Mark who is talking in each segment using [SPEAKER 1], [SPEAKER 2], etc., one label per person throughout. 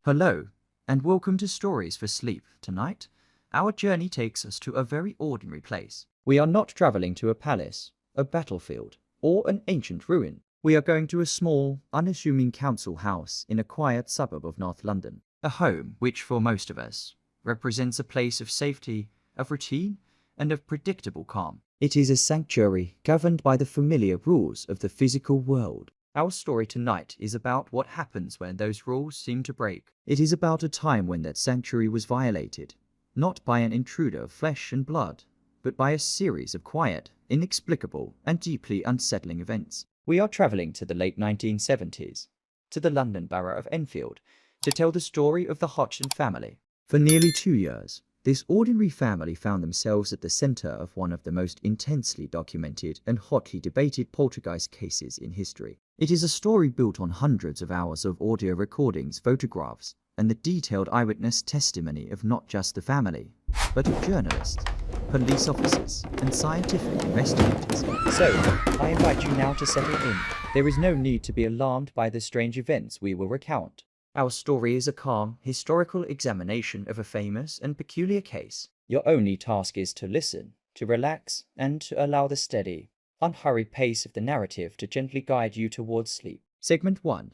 [SPEAKER 1] Hello, and welcome to Stories for Sleep. Tonight, our journey takes us to a very ordinary place. We are not traveling to a palace, a battlefield, or an ancient ruin. We are going to a small, unassuming council house in a quiet suburb of North London. A home which, for most of us, represents a place of safety, of routine, and of predictable calm. It is a sanctuary governed by the familiar rules of the physical world. Our story tonight is about what happens when those rules seem to break. It is about a time when that sanctuary was violated, not by an intruder of flesh and blood, but by a series of quiet, inexplicable, and deeply unsettling events. We are travelling to the late 1970s, to the London borough of Enfield, to tell the story of the Hodgson family. For nearly 2 years, this ordinary family found themselves at the centre of one of the most intensely documented and hotly debated poltergeist cases in history. It is a story built on hundreds of hours of audio recordings, photographs, and the detailed eyewitness testimony of not just the family, but of journalists, police officers, and scientific investigators. So, I invite you now to settle in. There is no need to be alarmed by the strange events we will recount. Our story is a calm, historical examination of a famous and peculiar case. Your only task is to listen, to relax, and to allow the steady, unhurried pace of the narrative to gently guide you towards sleep. Segment 1.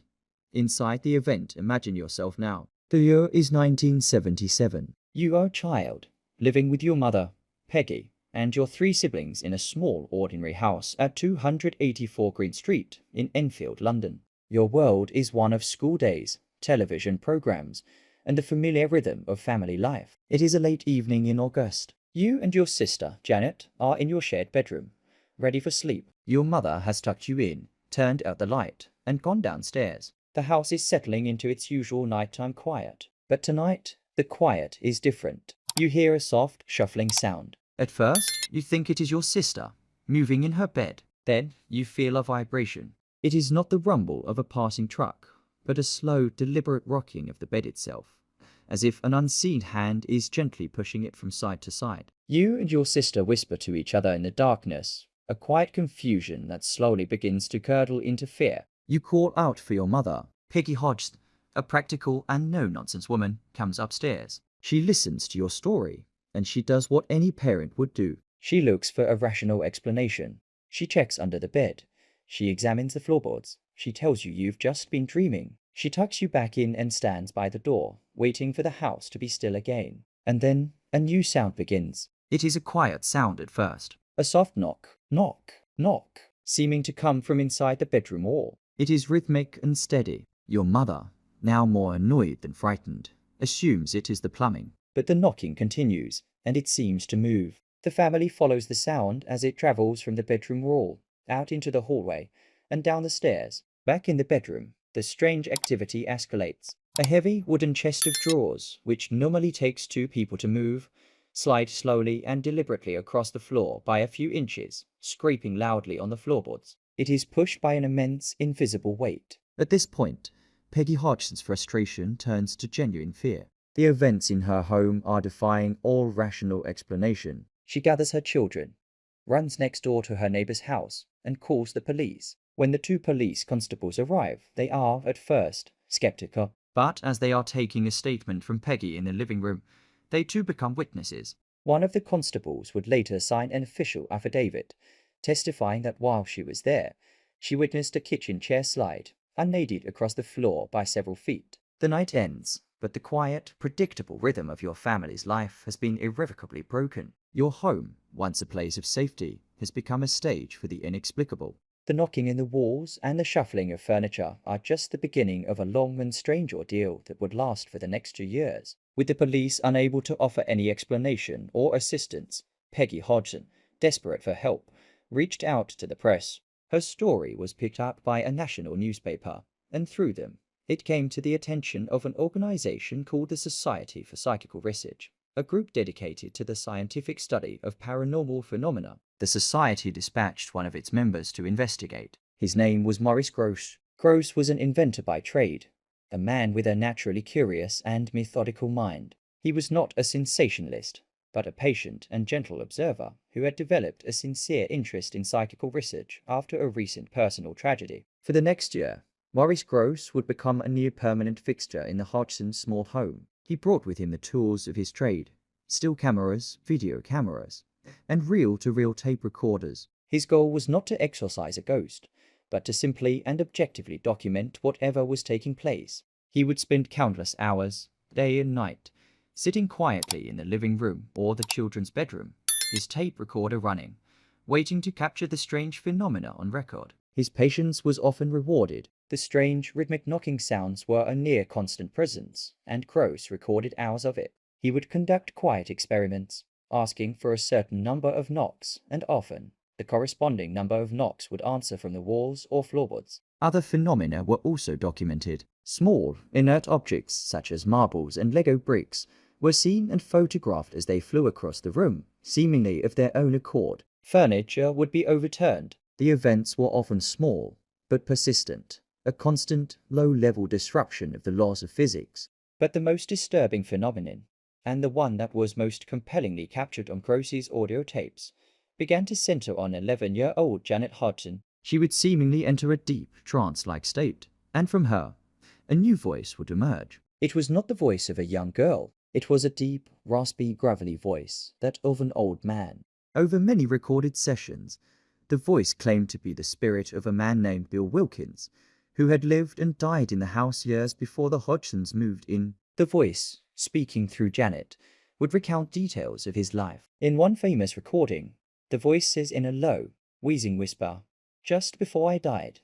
[SPEAKER 1] Inside the event, imagine yourself now. The year is 1977. You are a child, living with your mother, Peggy, and your 3 siblings in a small, ordinary house at 284 Green Street in Enfield, London. Your world is one of school days, television programs, and the familiar rhythm of family life. It is a late evening in August. You and your sister, Janet, are in your shared bedroom, ready for sleep. Your mother has tucked you in, turned out the light, and gone downstairs. The house is settling into its usual nighttime quiet. But tonight, the quiet is different. You hear a soft, shuffling sound. At first, you think it is your sister, moving in her bed. Then, you feel a vibration. It is not the rumble of a passing truck, but a slow, deliberate rocking of the bed itself, as if an unseen hand is gently pushing it from side to side. You and your sister whisper to each other in the darkness, a quiet confusion that slowly begins to curdle into fear. You call out for your mother. Peggy Hodgson, a practical and no-nonsense woman, comes upstairs. She listens to your story, and she does what any parent would do. She looks for a rational explanation. She checks under the bed. She examines the floorboards. She tells you you've just been dreaming. She tucks you back in and stands by the door, waiting for the house to be still again. And then a new sound begins. It is a quiet sound at first. A soft knock, knock, knock, seeming to come from inside the bedroom wall. It is rhythmic and steady. Your mother, now more annoyed than frightened, assumes it is the plumbing. But the knocking continues, and it seems to move. The family follows the sound as it travels from the bedroom wall, out into the hallway, and down the stairs. Back in the bedroom, the strange activity escalates. A heavy wooden chest of drawers, which normally takes 2 people to move, slides slowly and deliberately across the floor by a few inches, scraping loudly on the floorboards. It is pushed by an immense, invisible weight. At this point, Peggy Hodgson's frustration turns to genuine fear. The events in her home are defying all rational explanation. She gathers her children, runs next door to her neighbor's house, and calls the police. When the 2 police constables arrive, they are, at first, skeptical. But as they are taking a statement from Peggy in the living room, they too become witnesses. One of the constables would later sign an official affidavit, testifying that while she was there, she witnessed a kitchen chair slide, unaided across the floor by several feet. The night ends, but the quiet, predictable rhythm of your family's life has been irrevocably broken. Your home, once a place of safety, has become a stage for the inexplicable. The knocking in the walls and the shuffling of furniture are just the beginning of a long and strange ordeal that would last for the next 2 years. With the police unable to offer any explanation or assistance, Peggy Hodgson, desperate for help, reached out to the press. Her story was picked up by a national newspaper, and through them, it came to the attention of an organization called the Society for Psychical Research, a group dedicated to the scientific study of paranormal phenomena. The society dispatched one of its members to investigate. His name was Maurice Grosse. Grosse was an inventor by trade, a man with a naturally curious and methodical mind. He was not a sensationalist, but a patient and gentle observer who had developed a sincere interest in psychical research after a recent personal tragedy. For the next year, Maurice Grosse would become a near-permanent fixture in the Hodgson small home. He brought with him the tools of his trade: still cameras, video cameras, and reel-to-reel tape recorders. His goal was not to exorcise a ghost, but to simply and objectively document whatever was taking place. He would spend countless hours, day and night, sitting quietly in the living room or the children's bedroom, his tape recorder running, waiting to capture the strange phenomena on record. His patience was often rewarded. The strange, rhythmic knocking sounds were a near-constant presence, and Grosse recorded hours of it. He would conduct quiet experiments, asking for a certain number of knocks, and often the corresponding number of knocks would answer from the walls or floorboards. Other phenomena were also documented. Small, inert objects such as marbles and Lego bricks were seen and photographed as they flew across the room, seemingly of their own accord. Furniture would be overturned. The events were often small, but persistent, a constant, low-level disruption of the laws of physics. But the most disturbing phenomenon, and the one that was most compellingly captured on Grosse's audio tapes, began to center on 11-year-old Janet Hodgson. She would seemingly enter a deep, trance-like state, and from her, a new voice would emerge. It was not the voice of a young girl. It was a deep, raspy, gravelly voice, that of an old man. Over many recorded sessions, the voice claimed to be the spirit of a man named Bill Wilkins, who had lived and died in the house years before the Hodgsons moved in. The voice, speaking through Janet, would recount details of his life. In one famous recording, the voice says in a low, wheezing whisper, "Just before I died,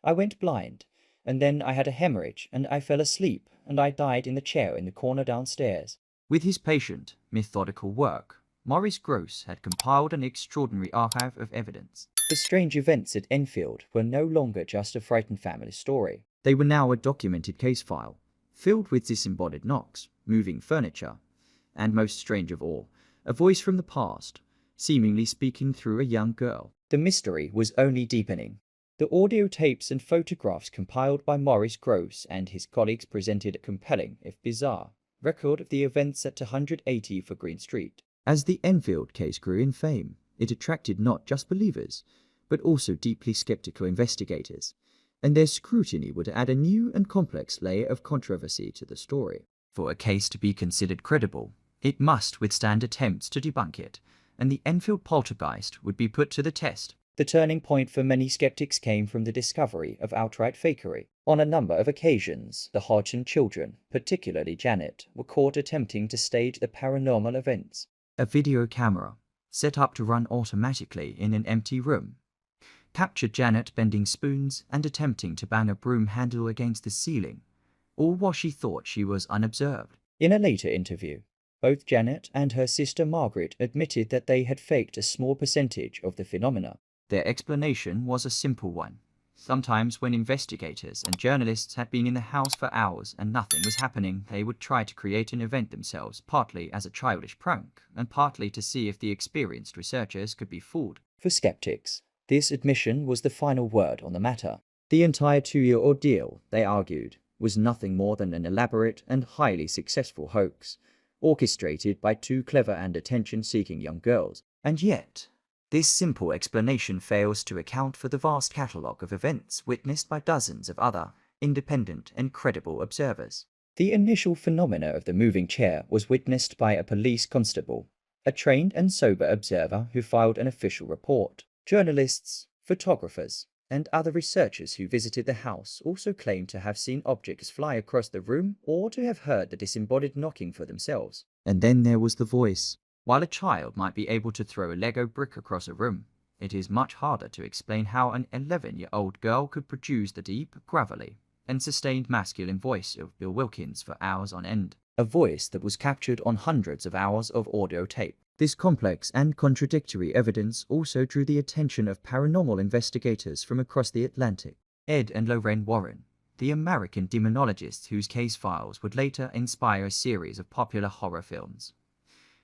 [SPEAKER 1] I went blind, and then I had a hemorrhage, and I fell asleep, and I died in the chair in the corner downstairs." With his patient, methodical work, Maurice Grosse had compiled an extraordinary archive of evidence. The strange events at Enfield were no longer just a frightened family story. They were now a documented case file, filled with disembodied knocks, moving furniture, and most strange of all, a voice from the past, seemingly speaking through a young girl. The mystery was only deepening. The audio tapes and photographs compiled by Maurice Grosse and his colleagues presented a compelling, if bizarre, record of the events at 280 for Green Street. As the Enfield case grew in fame, it attracted not just believers, but also deeply skeptical investigators, and their scrutiny would add a new and complex layer of controversy to the story. For a case to be considered credible, it must withstand attempts to debunk it, and the Enfield Poltergeist would be put to the test. The turning point for many skeptics came from the discovery of outright fakery. On a number of occasions, the Hodgson children, particularly Janet, were caught attempting to stage the paranormal events. A video camera, set up to run automatically in an empty room, captured Janet bending spoons and attempting to bang a broom handle against the ceiling, all while she thought she was unobserved. In a later interview, both Janet and her sister Margaret admitted that they had faked a small percentage of the phenomena. Their explanation was a simple one. Sometimes when investigators and journalists had been in the house for hours and nothing was happening, they would try to create an event themselves, partly as a childish prank, and partly to see if the experienced researchers could be fooled. For skeptics, this admission was the final word on the matter. The entire 2-year ordeal, they argued, was nothing more than an elaborate and highly successful hoax, orchestrated by two clever and attention-seeking young girls. And yet, this simple explanation fails to account for the vast catalogue of events witnessed by dozens of other, independent and credible observers. The initial phenomena of the moving chair was witnessed by a police constable, a trained and sober observer who filed an official report. Journalists, photographers, and other researchers who visited the house also claimed to have seen objects fly across the room or to have heard the disembodied knocking for themselves. And then there was the voice. While a child might be able to throw a Lego brick across a room, it is much harder to explain how an 11-year-old girl could produce the deep, gravelly, and sustained masculine voice of Bill Wilkins for hours on end. A voice that was captured on hundreds of hours of audio tape. This complex and contradictory evidence also drew the attention of paranormal investigators from across the Atlantic. Ed and Lorraine Warren, the American demonologists whose case files would later inspire a series of popular horror films,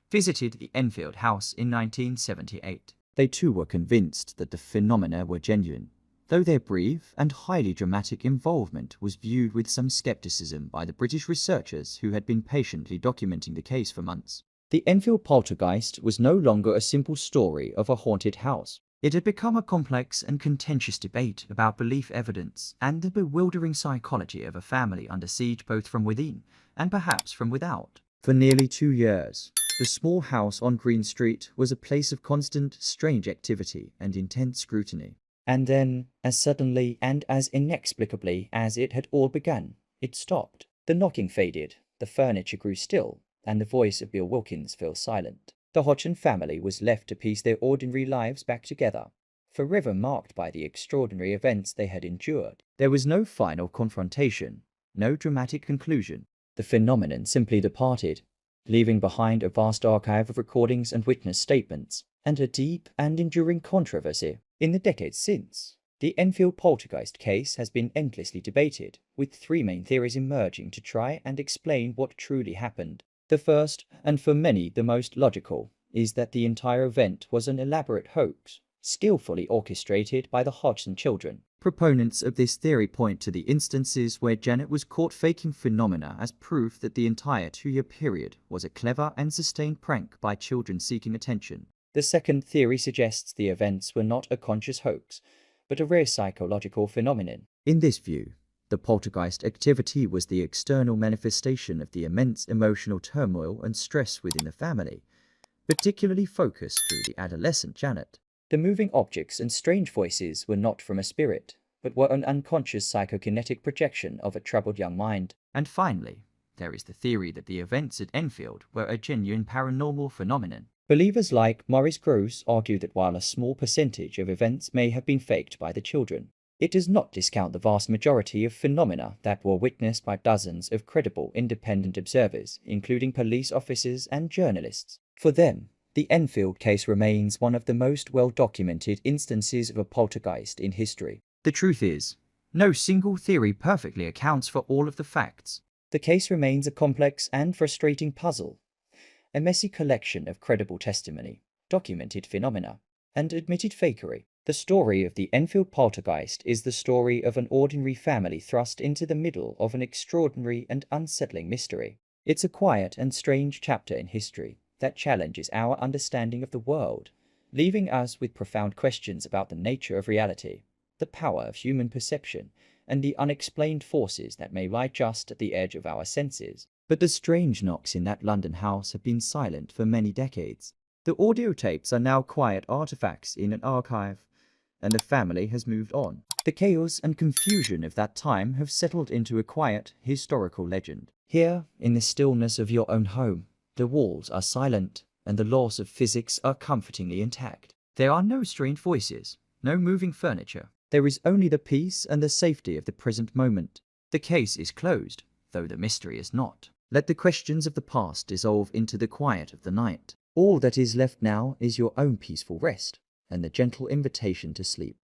[SPEAKER 1] visited the Enfield house in 1978. They too were convinced that the phenomena were genuine, though their brief and highly dramatic involvement was viewed with some skepticism by the British researchers who had been patiently documenting the case for months. The Enfield Poltergeist was no longer a simple story of a haunted house. It had become a complex and contentious debate about belief evidence and the bewildering psychology of a family under siege both from within and perhaps from without. For nearly 2 years, the small house on Green Street was a place of constant, strange activity and intense scrutiny. And then, as suddenly and as inexplicably as it had all begun, it stopped. The knocking faded, the furniture grew still, and the voice of Bill Wilkins fell silent. The Hodgson family was left to piece their ordinary lives back together, forever marked by the extraordinary events they had endured. There was no final confrontation, no dramatic conclusion. The phenomenon simply departed, leaving behind a vast archive of recordings and witness statements, and a deep and enduring controversy. In the decades since, the Enfield Poltergeist case has been endlessly debated, with 3 main theories emerging to try and explain what truly happened. The first, and for many the most logical, is that the entire event was an elaborate hoax, skillfully orchestrated by the Hodgson children. Proponents of this theory point to the instances where Janet was caught faking phenomena as proof that the entire 2-year period was a clever and sustained prank by children seeking attention. The second theory suggests the events were not a conscious hoax, but a rare psychological phenomenon. In this view, the poltergeist activity was the external manifestation of the immense emotional turmoil and stress within the family, particularly focused through the adolescent Janet. The moving objects and strange voices were not from a spirit, but were an unconscious psychokinetic projection of a troubled young mind. And finally, there is the theory that the events at Enfield were a genuine paranormal phenomenon. Believers like Maurice Grosse argue that while a small percentage of events may have been faked by the children, it does not discount the vast majority of phenomena that were witnessed by dozens of credible independent observers, including police officers and journalists. For them, the Enfield case remains one of the most well-documented instances of a poltergeist in history. The truth is, no single theory perfectly accounts for all of the facts. The case remains a complex and frustrating puzzle, a messy collection of credible testimony, documented phenomena, and admitted fakery. The story of the Enfield Poltergeist is the story of an ordinary family thrust into the middle of an extraordinary and unsettling mystery. It's a quiet and strange chapter in history that challenges our understanding of the world, leaving us with profound questions about the nature of reality, the power of human perception, and the unexplained forces that may lie just at the edge of our senses. But the strange knocks in that London house have been silent for many decades. The audio tapes are now quiet artifacts in an archive, and the family has moved on. The chaos and confusion of that time have settled into a quiet, historical legend. Here, in the stillness of your own home, the walls are silent, and the laws of physics are comfortingly intact. There are no strange voices, no moving furniture. There is only the peace and the safety of the present moment. The case is closed, though the mystery is not. Let the questions of the past dissolve into the quiet of the night. All that is left now is your own peaceful rest, and the gentle invitation to sleep.